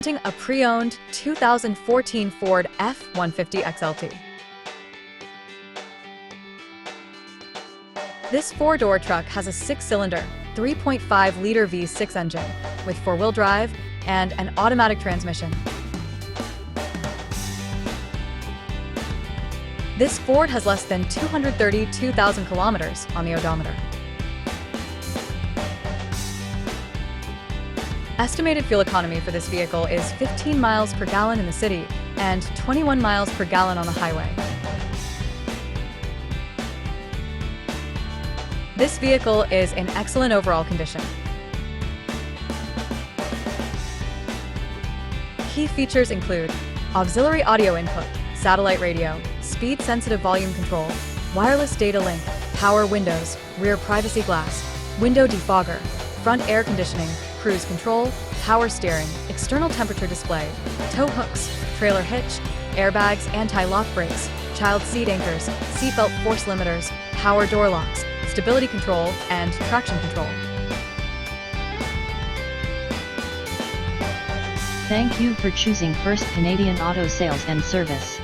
Presenting a pre-owned 2014 Ford F-150 XLT. This four-door truck has a six-cylinder, 3.5-liter V6 engine with four-wheel drive and an automatic transmission. This Ford has less than 232,000 kilometers on the odometer. Estimated fuel economy for this vehicle is 15 miles per gallon in the city and 21 miles per gallon on the highway. This vehicle is in excellent overall condition. Key features include auxiliary audio input, satellite radio, speed-sensitive volume control, wireless data link, power windows, rear privacy glass, window defogger, front air conditioning, cruise control, power steering, external temperature display, tow hooks, trailer hitch, airbags, anti-lock brakes, child seat anchors, seatbelt force limiters, power door locks, stability control, and traction control. Thank you for choosing First Canadian Auto Sales and Service.